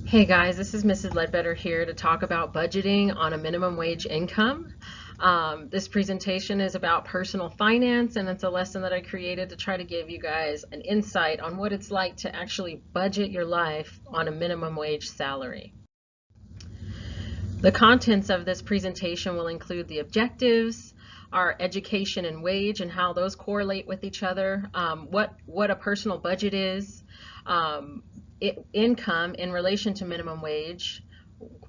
Hey guys, this is Mrs. Ledbetter here to talk about budgeting on a minimum wage income. This presentation is about personal finance, and it's a lesson that I created to try to give you guys an insight on what it's like to actually budget your life on a minimum wage salary. The contents of this presentation will include the objectives, our education and wage and how those correlate with each other, what a personal budget is, income in relation to minimum wage,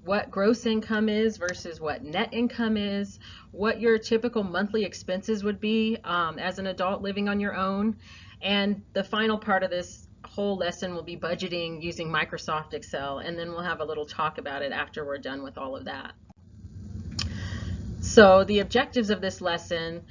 what gross income is versus what net income is, what your typical monthly expenses would be as an adult living on your own, and the final part of this whole lesson will be budgeting using Microsoft Excel, and then we'll have a little talk about it after we're done with all of that. So the objectives of this lesson,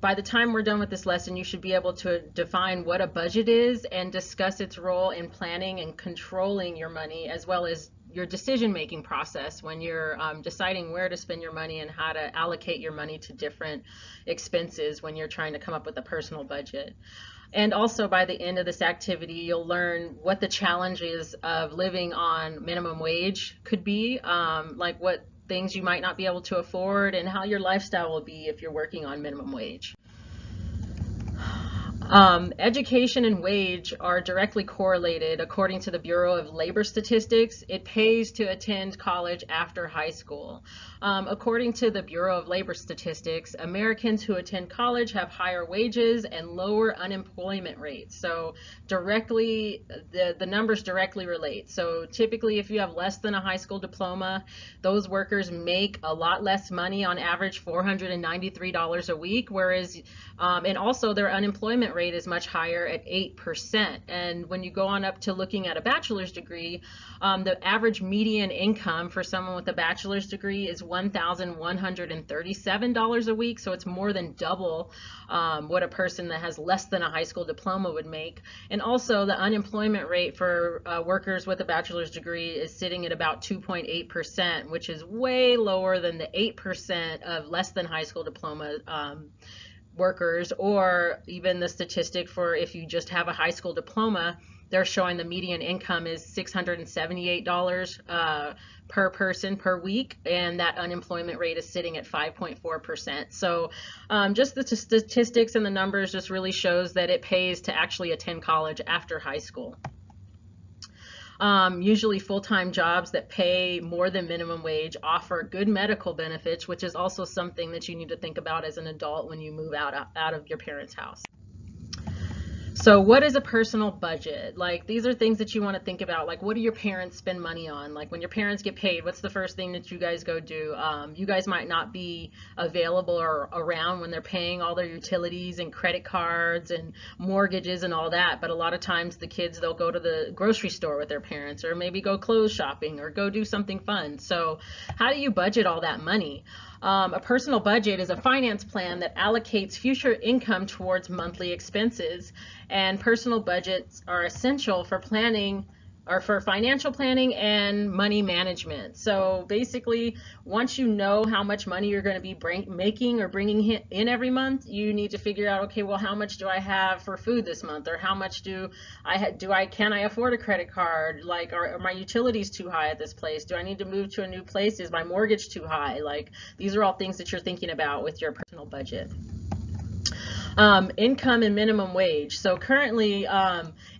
by the time we're done with this lesson, you should be able to define what a budget is and discuss its role in planning and controlling your money, as well as your decision-making process when you're deciding where to spend your money and how to allocate your money to different expenses when you're trying to come up with a personal budget. And also by the end of this activity, you'll learn what the challenges of living on minimum wage could be, like what things you might not be able to afford and how your lifestyle will be if you're working on minimum wage. Education and wage are directly correlated according to the Bureau of Labor Statistics. It pays to attend college after high school. According to the Bureau of Labor Statistics, Americans who attend college have higher wages and lower unemployment rates. So directly, the numbers directly relate. So typically if you have less than a high school diploma, those workers make a lot less money, on average $493 a week, whereas, and also their unemployment rate is much higher at 8%. And when you go on up to looking at a bachelor's degree, the average median income for someone with a bachelor's degree is $1,137 a week, so it's more than double what a person that has less than a high school diploma would make. And also the unemployment rate for workers with a bachelor's degree is sitting at about 2.8%, which is way lower than the 8% of less than high school diploma workers, or even the statistic for if you just have a high school diploma, they're showing the median income is $678 per person per week, and that unemployment rate is sitting at 5.4%. So just the statistics and the numbers just really shows that it pays to actually attend college after high school. Usually full-time jobs that pay more than minimum wage offer good medical benefits, which is also something that you need to think about as an adult when you move out of your parents' house. So what is a personal budget? Like, these are things that you want to think about. Like, what do your parents spend money on? Like, when your parents get paid, what's the first thing that you guys go do? You guys might not be available or around when they're paying all their utilities and credit cards and mortgages and all that, but a lot of times the kids, they'll go to the grocery store with their parents, or maybe go clothes shopping or go do something fun. So how do you budget all that money? A personal budget is a finance plan that allocates future income towards monthly expenses, and personal budgets are essential for planning or for financial planning and money management. So basically, once you know how much money you're going to be making or bringing in every month, you need to figure out, okay, well, how much do I have for food this month, or how much can I afford a credit card? Like, are my utilities too high at this place? Do I need to move to a new place? Is my mortgage too high? Like, these are all things that you're thinking about with your personal budget. Income and minimum wage. So currently,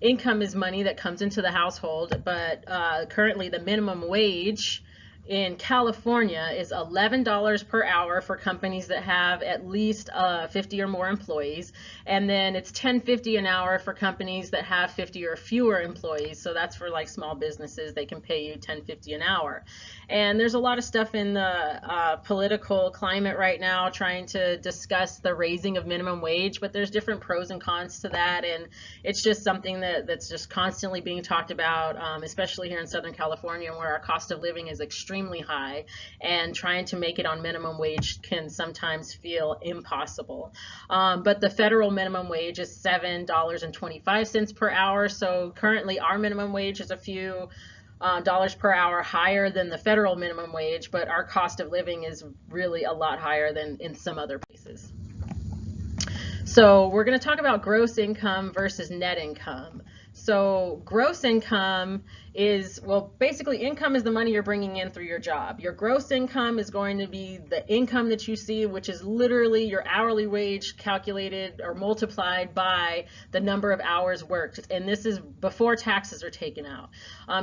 income is money that comes into the household, but currently the minimum wage in California is $11 per hour for companies that have at least 50 or more employees, and then it's $10.50 an hour for companies that have 50 or fewer employees. So that's for like small businesses, they can pay you $10.50 an hour. And there's a lot of stuff in the political climate right now trying to discuss the raising of minimum wage, but there's different pros and cons to that, and it's just something that's just constantly being talked about, especially here in Southern California, where our cost of living is extremely high, and trying to make it on minimum wage can sometimes feel impossible. But the federal minimum wage is $7.25 per hour, so currently our minimum wage is a few dollars per hour higher than the federal minimum wage, but our cost of living is really a lot higher than in some other places. So we're going to talk about gross income versus net income. So gross income is, well, basically income is the money you're bringing in through your job. Your gross income is going to be the income that you see, which is literally your hourly wage calculated or multiplied by the number of hours worked. And this is before taxes are taken out.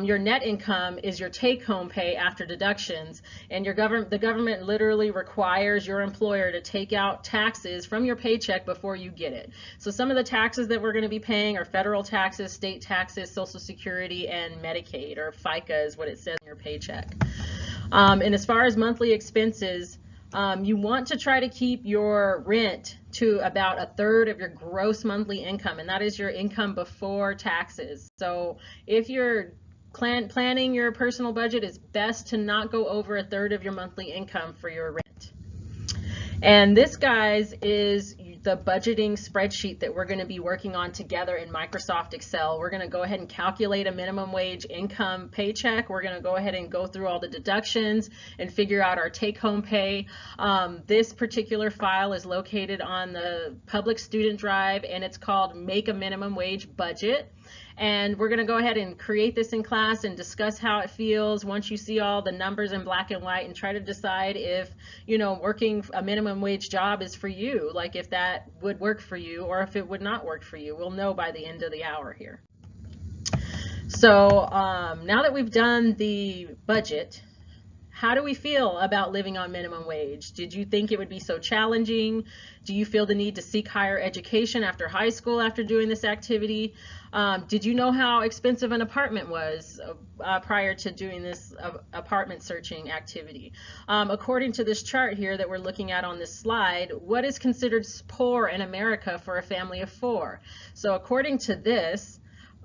Your net income is your take-home pay after deductions, and the government literally requires your employer to take out taxes from your paycheck before you get it. So some of the taxes that we're going to be paying are federal taxes, state taxes, Social Security, and Medicaid, or FICA is what it says in your paycheck. And as far as monthly expenses, you want to try to keep your rent to about 1/3 of your gross monthly income, and that is your income before taxes. So if you're planning your personal budget, it's best to not go over 1/3 of your monthly income for your rent. And this, guys, is the budgeting spreadsheet that we're going to be working on together in Microsoft Excel. We're going to go ahead and calculate a minimum wage income paycheck. We're going to go ahead and go through all the deductions and figure out our take-home pay. This particular file is located on the public student drive, and it's called Make a Minimum Wage Budget. And we're going to go ahead and create this in class and discuss how it feels once you see all the numbers in black and white, and try to decide if, you know, working a minimum wage job is for you, like if that would work for you or if it would not work for you. We'll know by the end of the hour here. So now that we've done the budget, how do we feel about living on minimum wage? Did you think it would be so challenging? Do you feel the need to seek higher education after high school after doing this activity? Did you know how expensive an apartment was prior to doing this apartment searching activity? According to this chart here that we're looking at on this slide, what is considered poor in America for a family of 4? So according to this,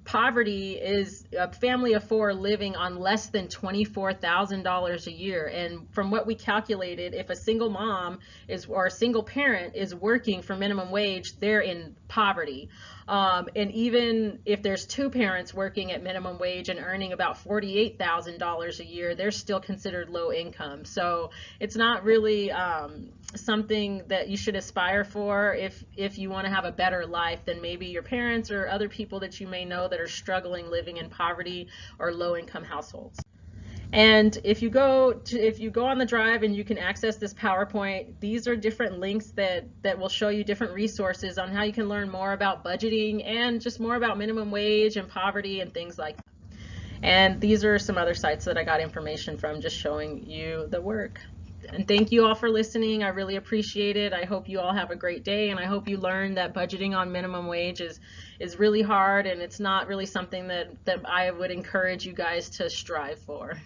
poverty is a family of 4 living on less than $24,000 a year. And from what we calculated, if a single mom or a single parent is working for minimum wage, they're in poverty. And even if there's 2 parents working at minimum wage and earning about $48,000 a year, they're still considered low income. So it's not really something that you should aspire for if you want to have a better life than maybe your parents or other people that you may know that are struggling living in poverty or low income households. And if you go on the drive and you can access this PowerPoint, these are different links that will show you different resources on how you can learn more about budgeting and just more about minimum wage and poverty and things like that. And these are some other sites that I got information from, just showing you the work. And thank you all for listening. I really appreciate it. I hope you all have a great day, and I hope you learn that budgeting on minimum wage is really hard, and it's not really something that I would encourage you guys to strive for.